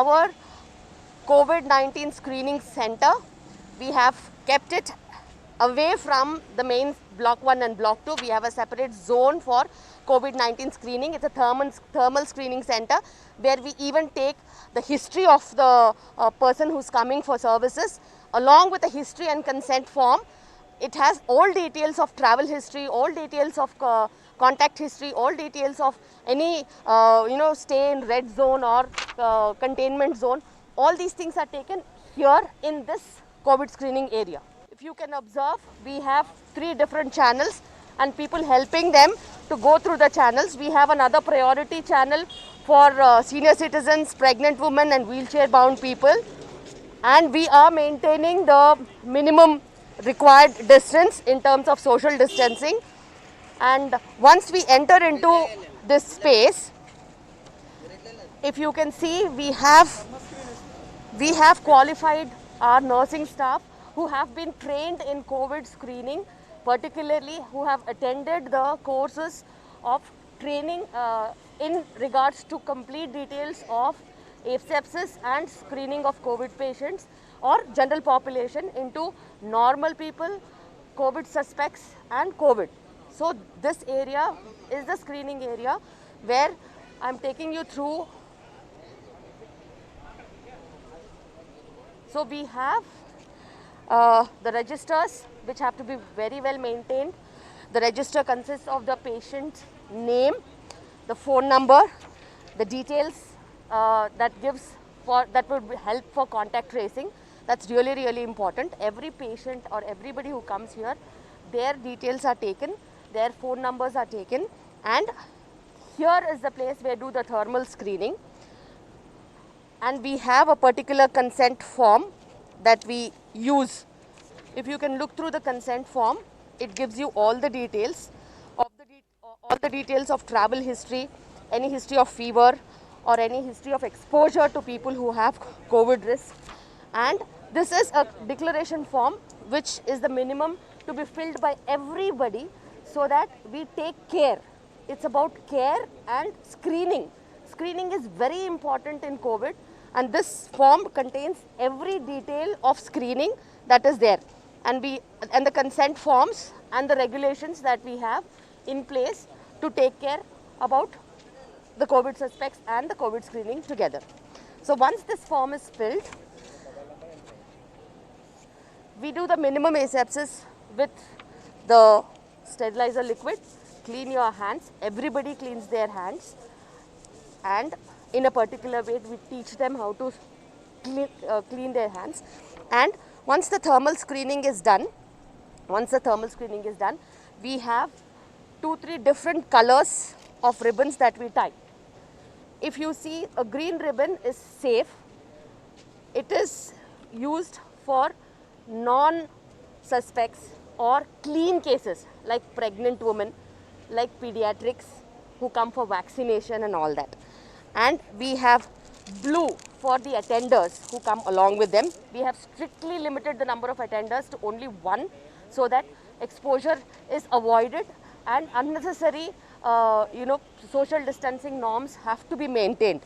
our COVID-19 screening center. We have kept it away from the main block 1 and block 2. We have a separate zone for COVID-19 screening. It's a thermal screening center where we even take the history of the person who's coming for services along with the history and consent form. It has all details of travel history, all details of contact history, all details of any stay in red zone or containment zone. All these things are taken here in this COVID screening area. If you can observe, we have 3 different channels and people helping them to go through the channels. We have another priority channel for senior citizens, pregnant women and wheelchair bound people, and we are maintaining the minimum required distance in terms of social distancing. And once we enter into this space, if you can see, we have qualified our nursing staff who have been trained in COVID screening, particularly who have attended the courses of training in regards to complete details of asepsis and screening of COVID patients or general population into normal people, COVID suspects and COVID. So this area is the screening area where I'm taking you through. So we have the registers which have to be very well maintained. The register consists of the patient's name, the phone number, the details that would help for contact tracing. That's really important. Every patient or everybody who comes here, their details are taken, their phone numbers are taken, and here is the place where do the thermal screening. And we have a particular consent form that we use. If you can look through the consent form, it gives you all the details of travel history, any history of fever or any history of exposure to people who have COVID risk. And this is a declaration form which is the minimum to be filled by everybody so that we take care. It's about care and screening. Screening is very important in COVID, and this form contains every detail of screening that is there. And the consent forms and the regulations that we have in place to take care about the COVID suspects and the COVID screening together. So once this form is filled, we do the minimum asepsis with the sterilizer liquid. Clean your hands. Everybody cleans their hands, and in a particular way we teach them how to clean their hands. And once the thermal screening is done, we have 2-3 different colors of ribbons that we tie. If you see, a green ribbon is safe. It is used for non-suspects or clean cases like pregnant women, like pediatrics who come for vaccination and all that. And we have blue for the attenders who come along with them. We have strictly limited the number of attenders to only 1 so that exposure is avoided and unnecessary social distancing norms have to be maintained.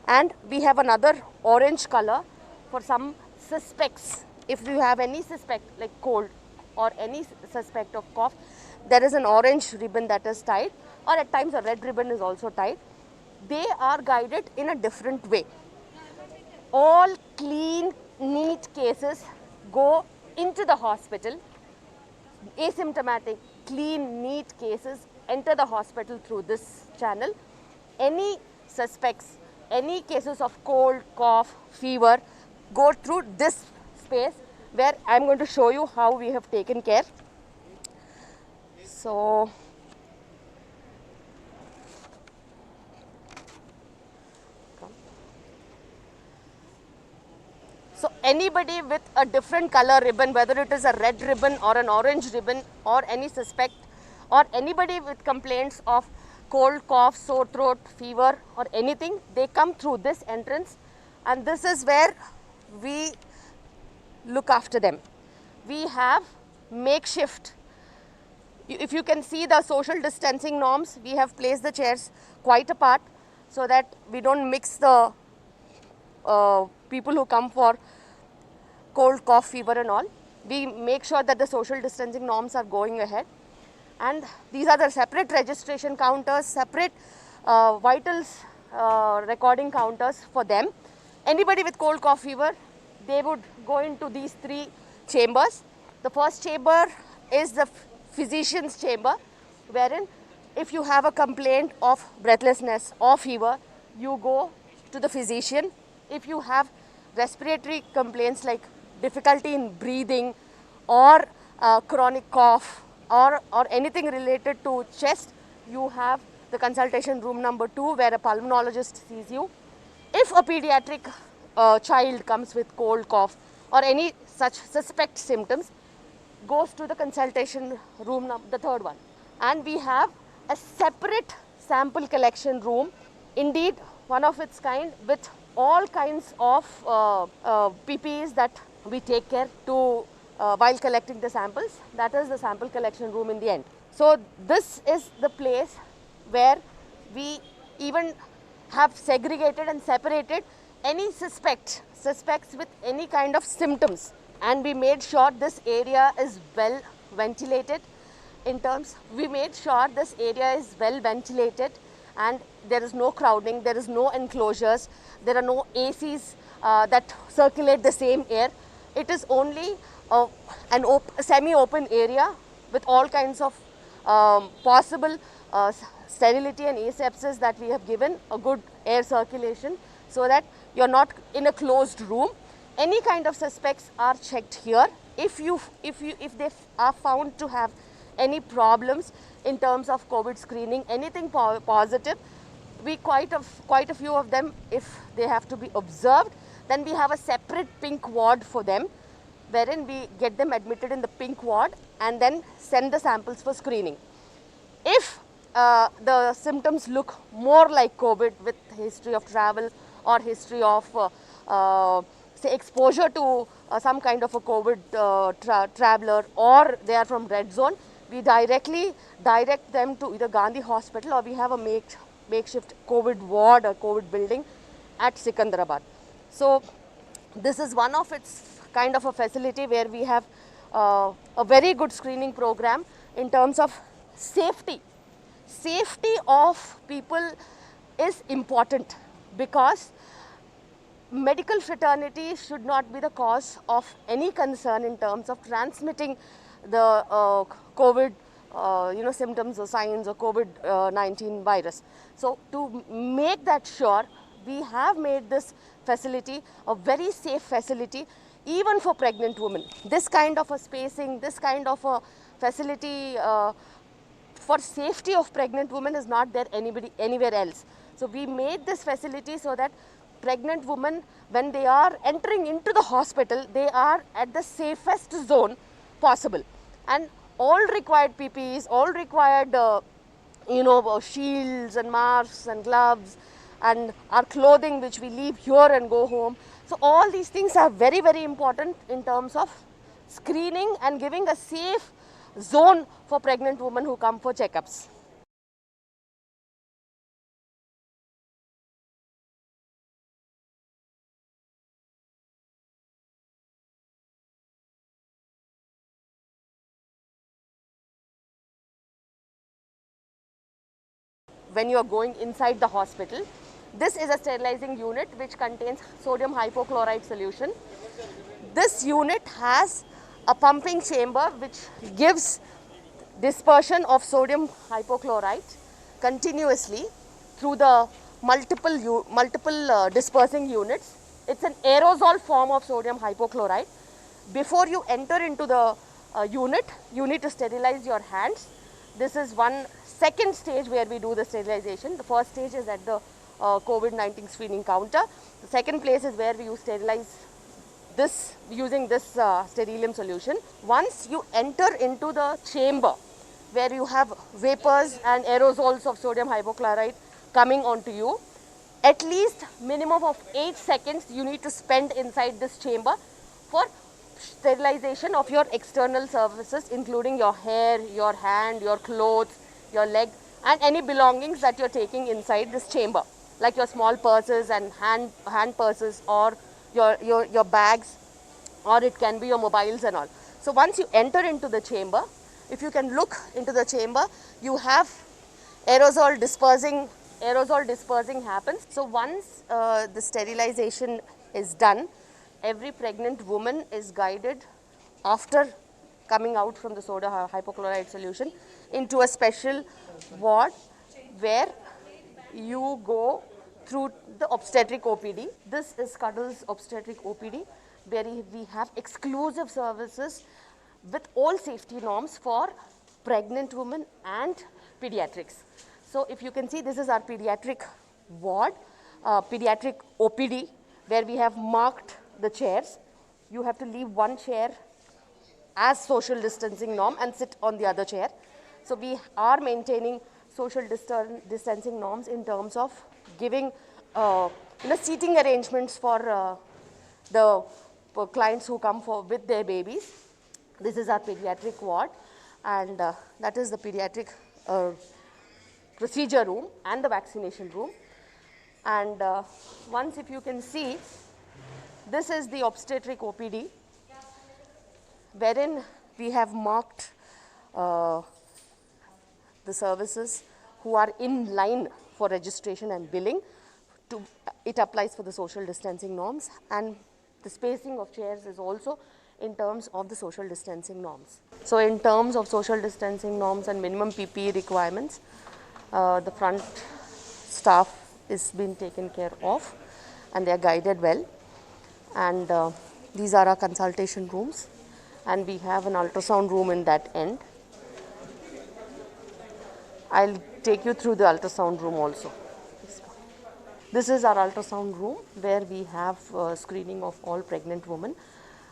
And we have another orange color for some suspects. If you have any suspect like cold or any suspect of cough, there is an orange ribbon that is tied, or at times a red ribbon is also tied. They are guided in a different way. All clean, neat cases go into the hospital. Asymptomatic, clean, neat cases enter the hospital through this channel. Any suspects, any cases of cold, cough, fever go through this space where I am going to show you how we have taken care. So anybody with a different color ribbon, whether it is a red ribbon or an orange ribbon, or any suspect or anybody with complaints of cold, cough, sore throat, fever or anything, they come through this entrance, and this is where we look after them. We have makeshift. If you can see the social distancing norms, we have placed the chairs quite apart so that we don't mix the people who come for cold, cough, fever and all. We make sure that the social distancing norms are going ahead. And these are the separate registration counters, separate vitals recording counters for them. Anybody with cold, cough, fever, they would go into these 3 chambers. The first chamber is the physician's chamber, wherein if you have a complaint of breathlessness or fever, you go to the physician. If you have respiratory complaints like difficulty in breathing or chronic cough or anything related to chest, you have the consultation room number 2 where a pulmonologist sees you. If a pediatric child comes with cold, cough or any such suspect symptoms, goes to the consultation room, the 3rd one. And we have a separate sample collection room, indeed one of its kind, with all kinds of PPEs that we take care to while collecting the samples. That is the sample collection room in the end. So this is the place where we even have segregated and separated any suspects with any kind of symptoms, and we made sure this area is well ventilated. We made sure this area is well ventilated and there is no crowding, there is no enclosures, there are no ACs that circulate the same air. It is only an semi-open area with all kinds of possible sterility and asepsis that we have given, a good air circulation, so that you are not in a closed room. Any kind of suspects are checked here. If they are found to have any problems in terms of COVID screening, anything positive, we quite a few of them, if they have to be observed, then we have a separate pink ward for them, wherein we get them admitted in the pink ward and then send the samples for screening. If the symptoms look more like COVID with history of travel or history of say exposure to some kind of a COVID traveler, or they are from red zone, we directly direct them to either Gandhi Hospital, or we have a makeshift COVID ward or COVID building at Sikandrabad. So this is one of its kind of a facility where we have a very good screening program in terms of safety. Safety of people is important, because medical fraternity should not be the cause of any concern in terms of transmitting the COVID symptoms or signs of COVID-19 virus. So to make that sure, we have made this facility a very safe facility even for pregnant women. This kind of a spacing, this kind of a facility for safety of pregnant women is not there anywhere else. So we made this facility so that pregnant women, when they are entering into the hospital, they are at the safest zone possible. And all required PPEs, all required shields and masks and gloves and our clothing which we leave here and go home. So all these things are very, very important in terms of screening and giving a safe zone for pregnant women who come for checkups. When you are going inside the hospital, this is a sterilizing unit which contains sodium hypochlorite solution. This unit has a pumping chamber which gives dispersion of sodium hypochlorite continuously through the multiple dispersing units. It's an aerosol form of sodium hypochlorite. Before you enter into the unit, you need to sterilize your hands. This is one second stage where we do the sterilization. The first stage is at the COVID-19 screening counter. The second place is where we sterilize this using this sterilium solution. Once you enter into the chamber where you have vapors and aerosols of sodium hypochlorite coming onto you, at least minimum of 8 seconds you need to spend inside this chamber for sterilization of your external surfaces, including your hair, your hand, your clothes, your leg, and any belongings that you're taking inside this chamber. like your small purses and hand purses, or your bags, or it can be your mobiles and all. So once you enter into the chamber, if you can look into the chamber, you have aerosol dispersing happens. So once the sterilization is done, every pregnant woman is guided after coming out from the soda hypochlorite solution into a special ward where you go through the obstetric OPD. This is Cuddles obstetric OPD, where we have exclusive services with all safety norms for pregnant women and pediatrics. So if you can see, this is our pediatric ward, pediatric OPD, where we have marked the chairs. You have to leave one chair as social distancing norm and sit on the other chair. So we are maintaining social distancing norms in terms of giving seating arrangements for the clients who come with their babies. This is our pediatric ward, and that is the pediatric procedure room and the vaccination room. And once, if you can see, this is the obstetric OPD, wherein we have marked the services who are in line for registration and billing. It applies for the social distancing norms, and the spacing of chairs is also in terms of the social distancing norms. So in terms of social distancing norms and minimum PPE requirements, the front staff is being taken care of and they are guided well. And these are our consultation rooms, and we have an ultrasound room in that end. I'll take you through the ultrasound room also. This is our ultrasound room, where we have screening of all pregnant women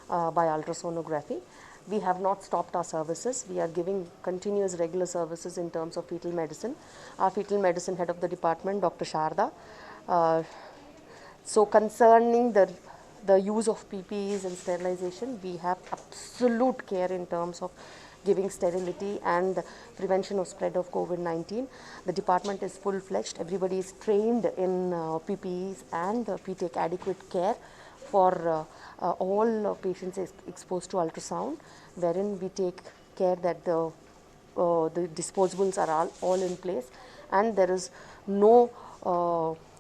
by ultrasonography. We have not stopped our services. We are giving continuous regular services in terms of fetal medicine. Our fetal medicine head of the department, Dr. Sharda. So concerning the use of PPEs and sterilization, we have absolute care in terms of giving sterility and prevention of spread of COVID-19. The department is full-fledged. Everybody is trained in PPEs, and we take adequate care for all patients exposed to ultrasound, wherein we take care that the disposables are all in place, and there is no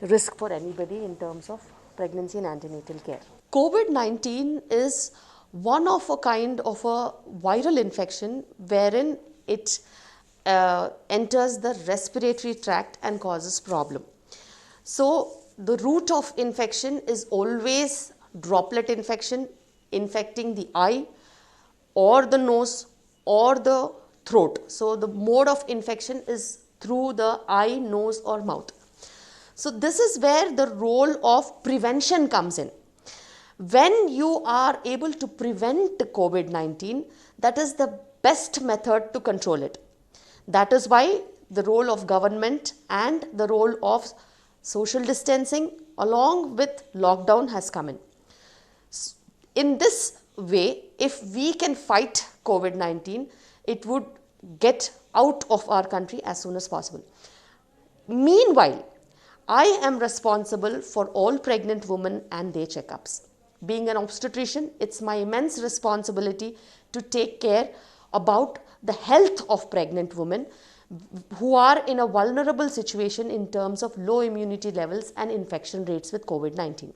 risk for anybody in terms of pregnancy and antenatal care. COVID-19 is one of a kind of a viral infection wherein it enters the respiratory tract and causes problem. So the route of infection is always droplet infection, infecting the eye or the nose or the throat. So the mode of infection is through the eye, nose or mouth. So this is where the role of prevention comes in. When you are able to prevent COVID-19, that is the best method to control it. That is why the role of government and the role of social distancing along with lockdown has come in. In this way, if we can fight COVID-19, it would get out of our country as soon as possible. Meanwhile, I am responsible for all pregnant women and their checkups. Being an obstetrician, it's my immense responsibility to take care about the health of pregnant women who are in a vulnerable situation in terms of low immunity levels and infection rates with COVID-19.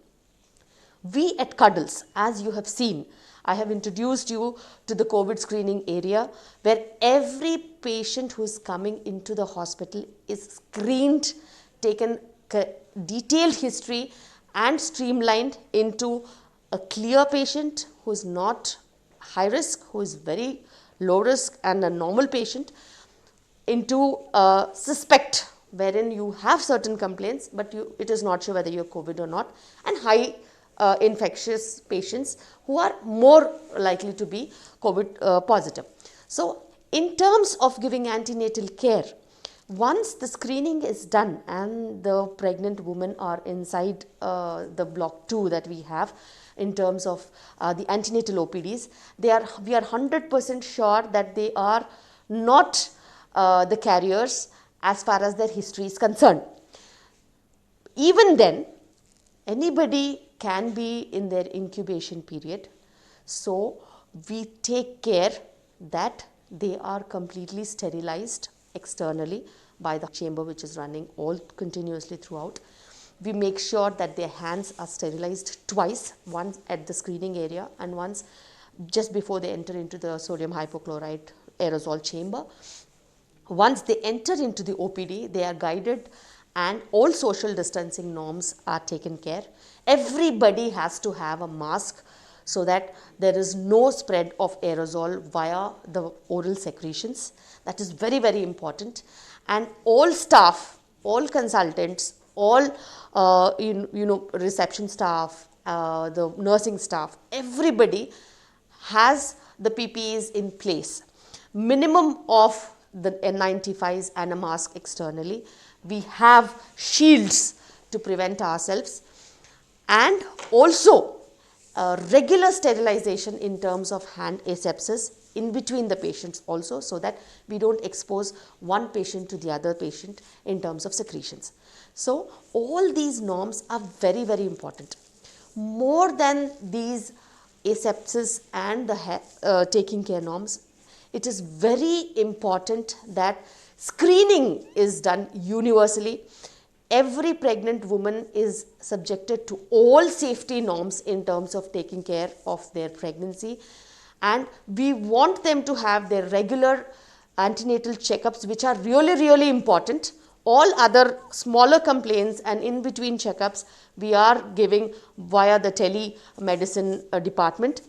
We at Cuddles, as you have seen, I have introduced you to the COVID screening area, where every patient who is coming into the hospital is screened, taken detailed history and streamlined into a clear patient who is not high risk, who is very low risk, and a normal patient, into a suspect, wherein you have certain complaints but it is not sure whether you have COVID or not, and high infectious patients who are more likely to be COVID positive. So in terms of giving antenatal care, once the screening is done and the pregnant women are inside the block 2 that we have in terms of the antenatal OPDs, we are 100% sure that they are not the carriers as far as their history is concerned. Even then, anybody can be in their incubation period. So we take care that they are completely sterilized externally by the chamber which is running all continuously throughout. We make sure that their hands are sterilized twice, once at the screening area and once just before they enter into the sodium hypochlorite aerosol chamber. Once they enter into the OPD, they are guided and all social distancing norms are taken care. Everybody has to have a mask so that there is no spread of aerosol via the oral secretions. That is very, very important. And all staff, all consultants, all reception staff, the nursing staff, everybody has the PPEs in place. Minimum of the N95s and a mask externally. We have shields to prevent ourselves, and also regular sterilization in terms of hand asepsis in between the patients also, so that we don't expose one patient to the other patient in terms of secretions. So all these norms are very, very important. More than these asepsis and the taking care norms, it is very important that screening is done universally. Every pregnant woman is subjected to all safety norms in terms of taking care of their pregnancy, and we want them to have their regular antenatal checkups, which are really, really important. All other smaller complaints and in between checkups we are giving via the telemedicine department.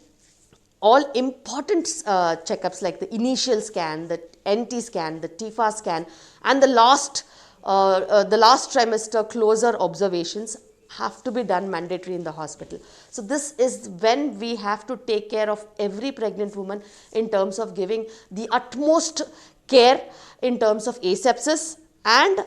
All important checkups like the initial scan, the NT scan, the TIFA scan, and the last trimester closer observations have to be done mandatory in the hospital. So this is when we have to take care of every pregnant woman in terms of giving the utmost care in terms of asepsis and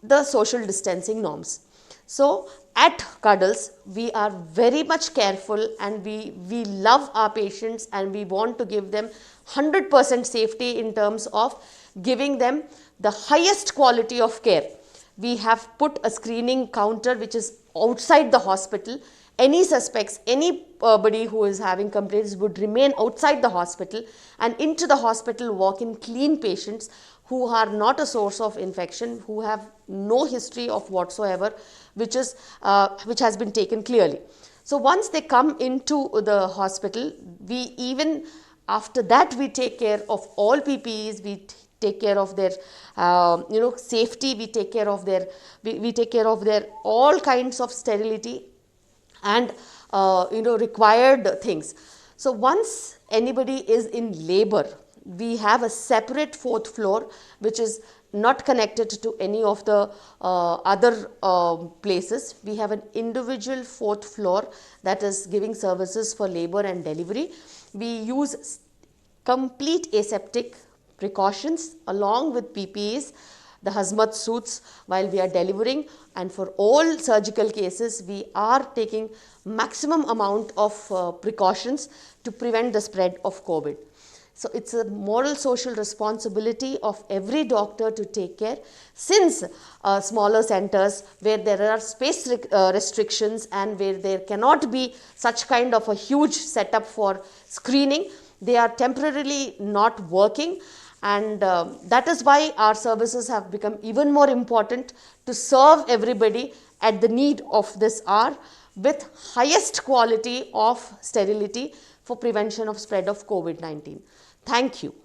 the social distancing norms. So at Cuddles, we are very much careful, and we love our patients, and we want to give them 100% safety in terms of giving them the highest quality of care. We have put a screening counter which is outside the hospital. Any suspects, anybody who is having complaints would remain outside the hospital, and into the hospital walk in clean patients who are not a source of infection, who have no history of whatsoever, which has been taken clearly. So once they come into the hospital, we even after that we take care of all PPEs, we take care of their safety, we take care of their all kinds of sterility and required things. So once anybody is in labor, we have a separate 4th floor which is not connected to any of the other places. We have an individual 4th floor that is giving services for labor and delivery. We use complete aseptic precautions along with PPEs, the hazmat suits while we are delivering, and for all surgical cases we are taking maximum amount of precautions to prevent the spread of COVID. So it's a moral social responsibility of every doctor to take care, since smaller centers where there are space restrictions and where there cannot be such kind of a huge setup for screening, they are temporarily not working, and that is why our services have become even more important to serve everybody at the need of this hour with highest quality of sterility for prevention of spread of COVID-19. Thank you.